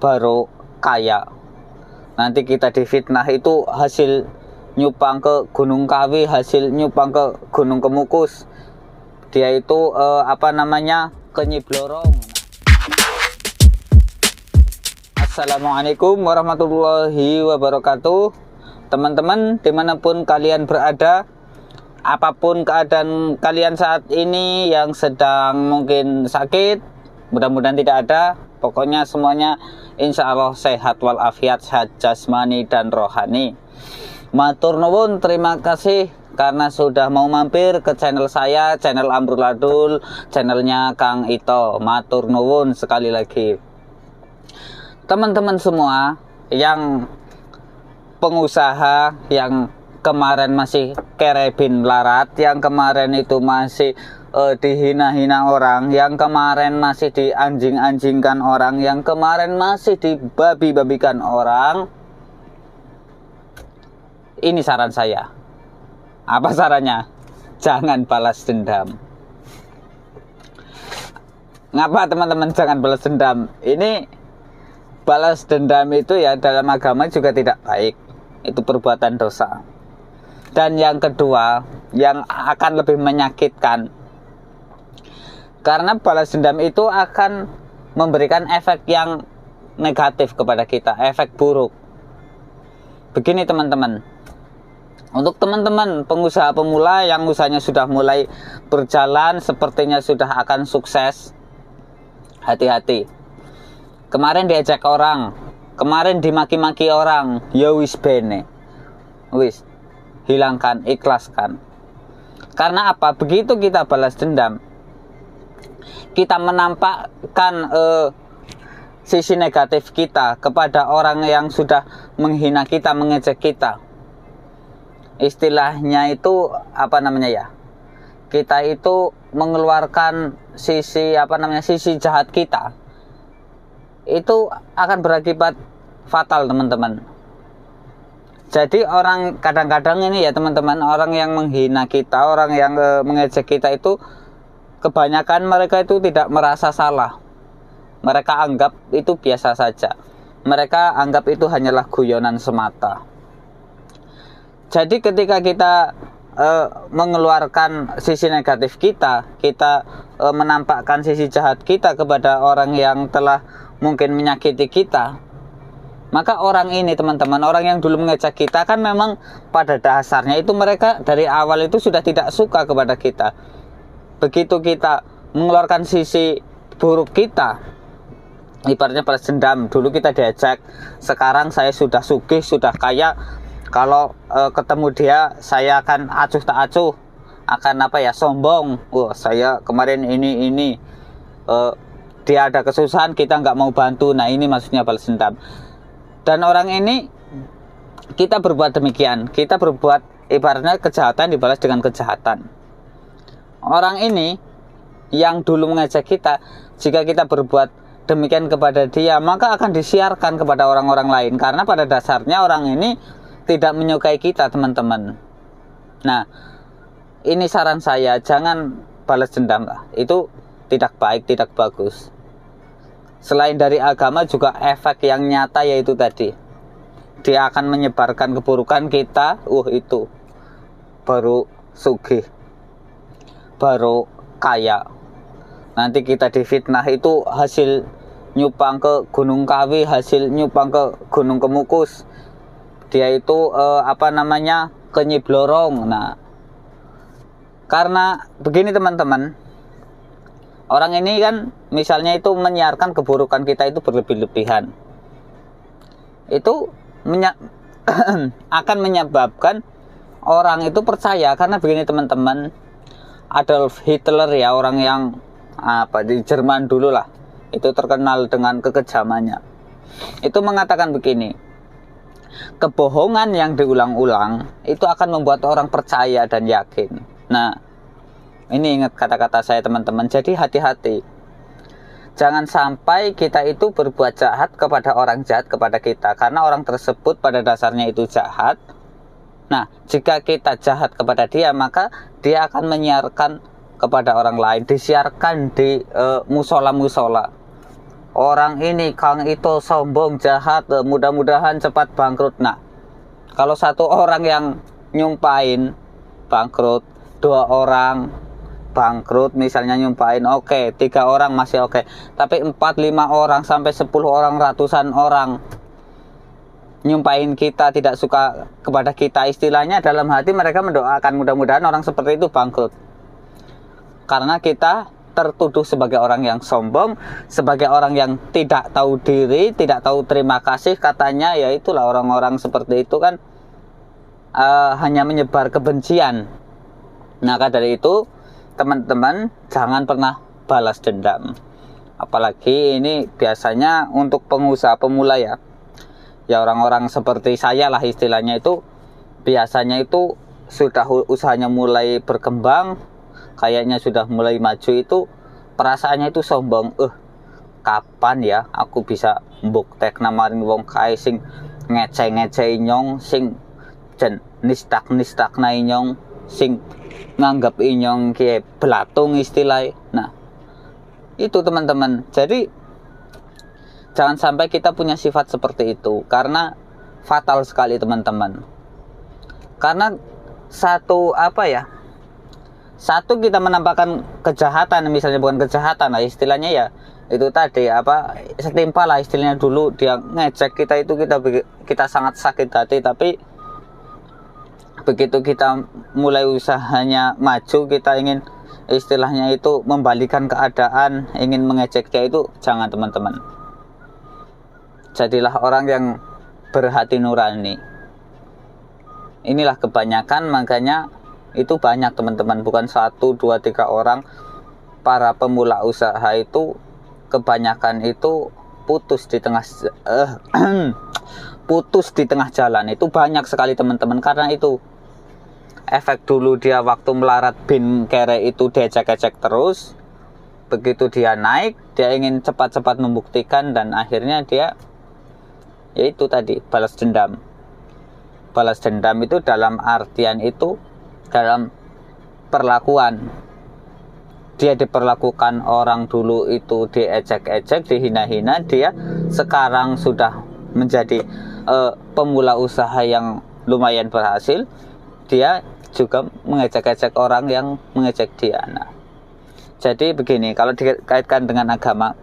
baru kaya. Nanti kita difitnah itu hasil nyupang ke Gunung Kawi, hasil nyupang ke Gunung Kemukus. Dia itu ke Nyi Blorong. Assalamualaikum warahmatullahi wabarakatuh. Teman-teman dimanapun kalian berada, apapun keadaan kalian saat ini yang sedang mungkin sakit, mudah-mudahan tidak ada. Pokoknya semuanya insya Allah sehat walafiat, sehat jasmani dan rohani. Matur nuwun, terima kasih karena sudah mau mampir ke channel saya, channel Amruladul, channelnya Kang Ito. Matur nuwun sekali lagi. Teman-teman semua yang pengusaha yang kemarin masih kerebin larat, yang kemarin itu masih dihina-hina orang, yang kemarin masih dianjing-anjingkan orang, yang kemarin masih dibabi-babikan orang, ini saran saya. Apa sarannya? Jangan balas dendam. Ngapa teman-teman jangan balas dendam? Ini balas dendam itu ya dalam agama juga tidak baik. Itu perbuatan dosa. Dan yang kedua, yang akan lebih menyakitkan, karena balas dendam itu akan memberikan efek yang negatif kepada kita, efek buruk. Begini teman-teman, untuk teman-teman pengusaha pemula yang usahanya sudah mulai berjalan, sepertinya sudah akan sukses, hati-hati. Kemarin diajak orang, kemarin dimaki-maki orang, ya wis bene, wis hilangkan, ikhlaskan. Karena apa? Begitu kita balas dendam, kita menampakkan sisi negatif kita kepada orang yang sudah menghina kita, mengejek kita. Istilahnya itu kita itu mengeluarkan sisi sisi jahat kita. Itu akan berakibat fatal teman-teman. Jadi orang kadang-kadang ini ya teman-teman, orang yang menghina kita, orang yang mengejek kita itu kebanyakan mereka itu tidak merasa salah. Mereka anggap itu biasa saja. Mereka anggap itu hanyalah guyonan semata. Jadi ketika kita mengeluarkan sisi negatif kita, kita menampakkan sisi jahat kita kepada orang yang telah mungkin menyakiti kita, maka orang ini teman-teman, orang yang dulu mengejek kita kan memang pada dasarnya itu mereka dari awal itu sudah tidak suka kepada kita. Begitu kita mengeluarkan sisi buruk kita, ibaratnya balas dendam, dulu kita diajak, sekarang saya sudah sugih, sudah kaya, kalau ketemu dia saya akan acuh tak acuh, akan sombong. Wah, saya kemarin ini dia ada kesusahan, kita nggak mau bantu. Nah, ini maksudnya balas dendam. Dan orang ini, kita berbuat demikian, kita berbuat ibaratnya kejahatan dibalas dengan kejahatan. Orang ini yang dulu mengejek kita, jika kita berbuat demikian kepada dia, maka akan disiarkan kepada orang-orang lain, karena pada dasarnya orang ini tidak menyukai kita teman-teman. Nah, ini saran saya, jangan balas dendam lah. Itu tidak baik, tidak bagus. Selain dari agama juga efek yang nyata yaitu tadi, dia akan menyebarkan keburukan kita. Itu baru sugih, baru kaya. Nanti kita difitnah itu hasil nyupang ke Gunung Kawi, hasil nyupang ke Gunung Kemukus. Dia itu ke Nyi Blorong. Nah, karena begini teman-teman, orang ini kan misalnya itu menyiarkan keburukan kita itu berlebih-lebihan. Itu akan menyebabkan orang itu percaya. Karena begini teman-teman, Adolf Hitler ya, orang yang di Jerman dulu lah, itu terkenal dengan kekejamannya. Itu mengatakan begini, kebohongan yang diulang-ulang itu akan membuat orang percaya dan yakin. Nah, ini ingat kata-kata saya teman-teman. Jadi hati-hati, jangan sampai kita itu berbuat jahat kepada orang jahat kepada kita, karena orang tersebut pada dasarnya itu jahat. Nah, jika kita jahat kepada dia, maka dia akan menyiarkan kepada orang lain, disiarkan di musola-musola. orang ini Kang itu sombong, jahat, mudah-mudahan cepat bangkrut. Nah, kalau satu orang yang nyumpain bangkrut, 2 orang bangkrut misalnya nyumpain, oke, 3 orang masih oke. Tapi 4-5 orang sampai 10 orang, ratusan orang nyumpain kita, tidak suka kepada kita, istilahnya dalam hati mereka mendoakan mudah-mudahan orang seperti itu bangkrut. Karena kita tertuduh sebagai orang yang sombong, sebagai orang yang tidak tahu diri, tidak tahu terima kasih katanya. Ya itulah, orang-orang seperti itu kan hanya menyebar kebencian. Maka dari itu teman-teman jangan pernah balas dendam. Apalagi ini biasanya untuk pengusaha pemula ya. Ya orang-orang seperti saya lah istilahnya itu, biasanya itu sudah usahanya mulai berkembang, kayaknya sudah mulai maju, itu perasaannya itu sombong. Kapan ya aku bisa mbuktek namarin wong kae sing ngece-ngece inyong, sing jen nistak na inyong, sing nganggap inyong kayak belatung istilahnya. Nah itu teman-teman, jadi jangan sampai kita punya sifat seperti itu, karena fatal sekali teman-teman. Karena satu kita menampakkan kejahatan, misalnya bukan kejahatan lah istilahnya ya, itu tadi setimpal lah istilahnya. Dulu dia ngecek kita, itu kita sangat sakit hati, tapi begitu kita mulai usahanya maju, kita ingin istilahnya itu membalikan keadaan, ingin mengecek dia, itu jangan teman-teman. Jadilah orang yang berhati nurani. Inilah kebanyakan, makanya itu banyak teman-teman, bukan 1, 2, 3 orang. Para pemula usaha itu kebanyakan itu putus di tengah jalan. Itu banyak sekali teman-teman. Karena itu efek dulu dia waktu melarat bin kere itu diecek-ecek terus. Begitu dia naik, dia ingin cepat-cepat membuktikan, dan akhirnya dia yaitu tadi balas dendam. Balas dendam itu dalam artian itu dalam perlakuan. Dia diperlakukan orang dulu itu diecek-ecek, dihina-hina, dia sekarang sudah menjadi pemula usaha yang lumayan berhasil, dia juga mengecek-ecek orang yang mengecek dia. Nah, jadi begini, kalau dikaitkan dengan agama,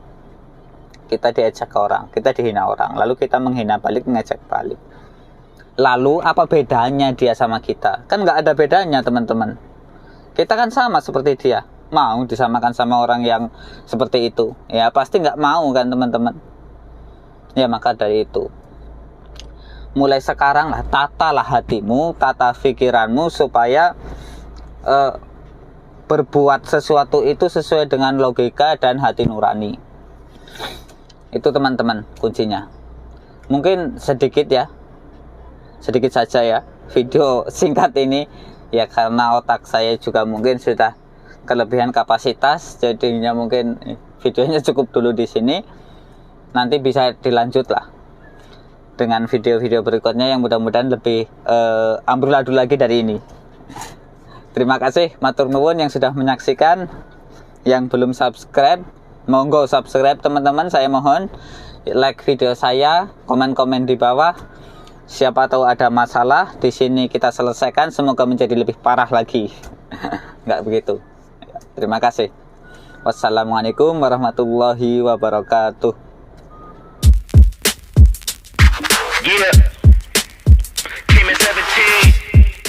kita diecek orang, kita dihina orang, lalu kita menghina balik, mengecek balik. Lalu apa bedanya dia sama kita? Kan nggak ada bedanya teman-teman. Kita kan sama seperti dia. Mau disamakan sama orang yang seperti itu? Ya pasti nggak mau kan teman-teman. Ya maka dari itu, mulai sekarang lah, tatalah hatimu, tata pikiranmu, supaya berbuat sesuatu itu sesuai dengan logika dan hati nurani. Itu teman-teman kuncinya. Mungkin sedikit saja ya video singkat ini ya, karena otak saya juga mungkin sudah kelebihan kapasitas, jadinya mungkin videonya cukup dulu di sini. Nanti bisa dilanjut lah dengan video-video berikutnya yang mudah-mudahan lebih amburadul lagi dari ini. Terima kasih matur nuwun yang sudah menyaksikan. Yang belum subscribe, monggo subscribe teman-teman, saya mohon. Like video saya, komen-komen di bawah. Siapa tahu ada masalah di sini kita selesaikan, semoga menjadi lebih parah lagi. Enggak begitu. Terima kasih. Wassalamualaikum warahmatullahi wabarakatuh. Yeah.